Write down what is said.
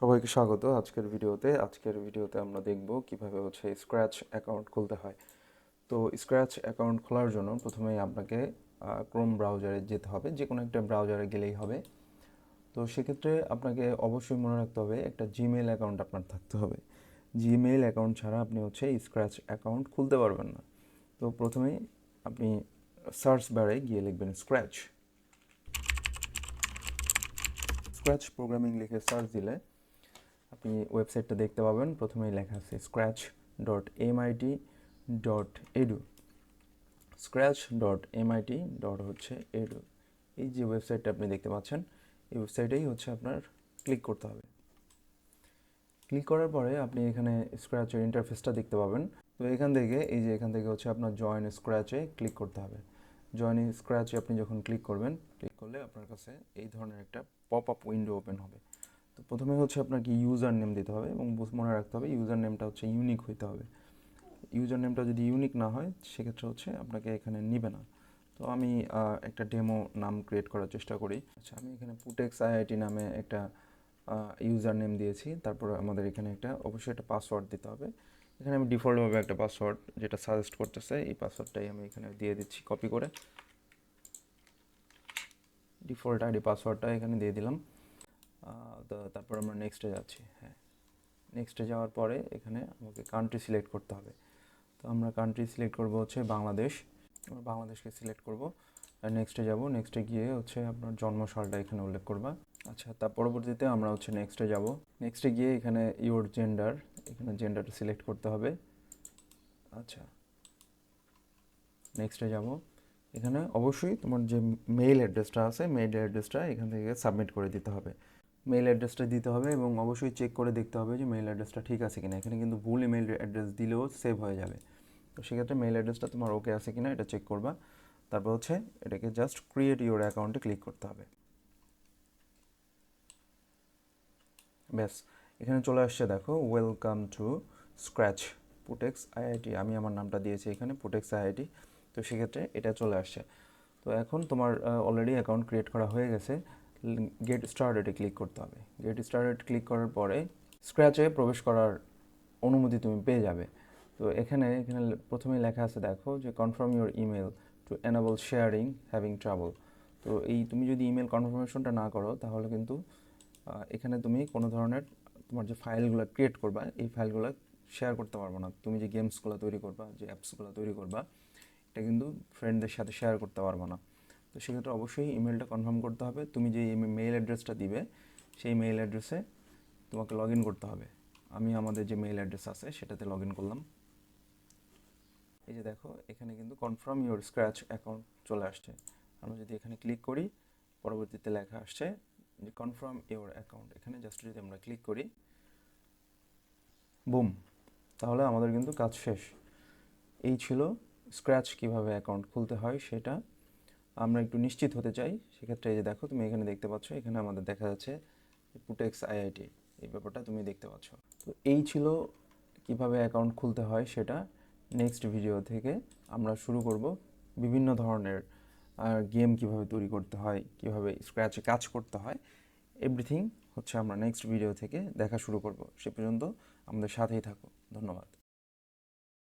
সবাইকে স্বাগত আজকের ভিডিওতে আমরা দেখব কিভাবে স্ক্র্যাচ অ্যাকাউন্ট খুলতে হয়। তো স্ক্র্যাচ অ্যাকাউন্ট খোলার জন্য প্রথমেই আপনাকে ক্রোম ব্রাউজারে যেতে হবে, যে কোনো একটা ব্রাউজারে গেলেই হবে। তো সেক্ষেত্রে আপনাকে অবশ্যই মনে রাখতে হবে একটা জিমেইল অ্যাকাউন্ট আপনার থাকতে হবে। জিমেইল অ্যাকাউন্ট ছাড়া আপনি স্ক্র্যাচ অ্যাকাউন্ট খুলতে পারবেন না। তো প্রথমেই আপনি সার্চ বারে গিয়ে লিখবেন স্ক্র্যাচ স্ক্র্যাচ প্রোগ্রামিং লিখে সার্চ দিলে আপনি ওয়েবসাইটটা দেখতে পাবেন। প্রথমেই লেখা আছে scratch.mit.edu, scratch.mit.edu। এই যে ওয়েবসাইটটা আপনি দেখতে পাচ্ছেন, এই ওয়েবসাইটেই আপনার ক্লিক করতে হবে। ক্লিক করার পরে আপনি এখানে স্ক্র্যাচের ইন্টারফেসটা দেখতে পাবেন। তো এখান থেকে আপনার জয়েন স্ক্র্যাচে ক্লিক করতে হবে। জয়েন স্ক্র্যাচে আপনি যখন ক্লিক করলে আপনার কাছে এই ধরনের একটা পপ আপ উইন্ডো ওপেন হবে। তো প্রথমে আপনাকে ইউজার নেম দিতে হবে এবং মনে রাখতে হবে ইউজার নেমটা ইউনিক হইতে হবে। ইউজার নেমটা যদি ইউনিক না হয় সেক্ষেত্রে আপনাকে এখানে নিবে না। তো আমি একটা ডেমো নাম ক্রিয়েট করার চেষ্টা করি। আচ্ছা, আমি এখানে পুটেক্স আইআইটি নামে একটা ইউজার নেম দিয়েছি। তারপর আমাদের এখানে অবশ্যই একটা পাসওয়ার্ড দিতে হবে। এখানে আমি ডিফল্টভাবে একটা পাসওয়ার্ড যেটা সাজেস্ট করতেছে এই পাসওয়ার্ডটাই আমি এখানে দিয়ে দিচ্ছি কপি করে। ডিফল্ট আইডি পাসওয়ার্ডটা এখানে দিয়ে দিলাম। তো তারপর আমরা নেক্সটে যাচ্ছি। হ্যাঁ, নেক্সটে যাওয়ার পরে এখানে আমাকে কান্ট্রি সিলেক্ট করতে হবে। তো আমরা কান্ট্রি সিলেক্ট করব বাংলাদেশ। আমরা বাংলাদেশকে সিলেক্ট করব। আর নেক্সটে যাব। নেক্সটে গিয়ে আপনার জন্মসালটা এখানে উল্লেখ করবা। আচ্ছা, তার পরবর্তীতে আমরা নেক্সটে যাব। নেক্সটে গিয়ে এখানে ইওর জেন্ডার, এখানে জেন্ডারটা সিলেক্ট করতে হবে। আচ্ছা, নেক্সটে যাব। এখানে অবশ্যই তোমার যে মেইল অ্যাড্রেসটা আছে, মেইল অ্যাড্রেসটা এখান থেকে সাবমিট করে দিতে হবে। মেইল অ্যাড্রেসটা দিতে হবে এবং অবশ্যই চেক করে দেখতে হবে যে মেইল অ্যাড্রেসটা ঠিক আছে কিনা। এখানে কিন্তু ভুল ইমেল অ্যাড্রেস দিলেও সেভ হয়ে যাবে। তো সেক্ষেত্রে মেইল অ্যাড্রেসটা তোমার ওকে আছে কিনা এটা চেক করবা। তারপর এটাকে জাস্ট ক্রিয়েট ইউর অ্যাকাউন্টে ক্লিক করতে হবে। ব্যাস, এখানে চলে আসছে, দেখো ওয়েলকাম টু স্ক্র্যাচ পুটেক্স আইআইটি। আমি আমার নামটা দিয়েছি এখানে পুটেক্স আইআইটি। তো সেক্ষেত্রে এটা চলে আসছে। তো এখন তোমার অলরেডি অ্যাকাউন্ট ক্রিয়েট করা হয়ে গেছে। গেট স্টার্টেডে ক্লিক করতে হবে। গেট স্টার্টেড ক্লিক করার পরে স্ক্র্যাচে প্রবেশ করার অনুমতি তুমি পেয়ে যাবে। তো এখানে প্রথমেই লেখা আছে, দেখো যে confirm your email to enable sharing having trouble. তো তুমি যদি ইমেল কনফার্মেশনটা না করো তাহলে কিন্তু এখানে তুমি কোনো ধরনের তোমার যে ফাইলগুলো ক্রিয়েট করবা এই ফাইলগুলো শেয়ার করতে পারবো না। তুমি যে গেমসগুলো তৈরি করবা, যে অ্যাপসগুলো তৈরি করবা, এটা কিন্তু ফ্রেন্ডদের সাথে শেয়ার করতে পারবো না। তো সেক্ষেত্রে অবশ্যই ইমেলটা কনফার্ম করতে হবে। তুমি যে মেইল অ্যাড্রেসটা দিবে সেই মেইল অ্যাড্রেসে তোমাকে লগ ইন করতে হবে। আমি আমাদের যে মেইল অ্যাড্রেস আছে সেটাতে লগ ইন করলাম। এই যে দেখো, এখানে কিন্তু কনফার্ম ইউর স্ক্র্যাচ অ্যাকাউন্ট চলে আসছে। আমরা যদি এখানে ক্লিক করি, পরবর্তীতে লেখা আসছে যে কনফার্ম ইউর অ্যাকাউন্ট। এখানে জাস্ট যদি আমরা ক্লিক করি, বুম, তাহলে আমাদের কিন্তু কাজ শেষ। এই ছিল স্ক্র্যাচ কিভাবে অ্যাকাউন্ট খুলতে হয় সেটা। আমরা একটু নিশ্চিত হতে চাই, সেক্ষেত্রে এই যে দেখো, তুমি এখানে দেখতে পাচ্ছ, এখানে আমাদের দেখা যাচ্ছে পুটেক্স আইআইটি, এই ব্যাপারটা তুমি দেখতে পাচ্ছ। তো এই ছিল কিভাবে অ্যাকাউন্ট খুলতে হয় সেটা। নেক্সট ভিডিও থেকে আমরা শুরু করব বিভিন্ন ধরনের গেম কিভাবে তৈরি করতে হয়, কিভাবে স্ক্র্যাচে কাজ করতে হয়, এভরিথিং আমরা নেক্সট ভিডিও থেকে দেখা শুরু করব। সে পর্যন্ত আমাদের সাথেই থাকো। ধন্যবাদ।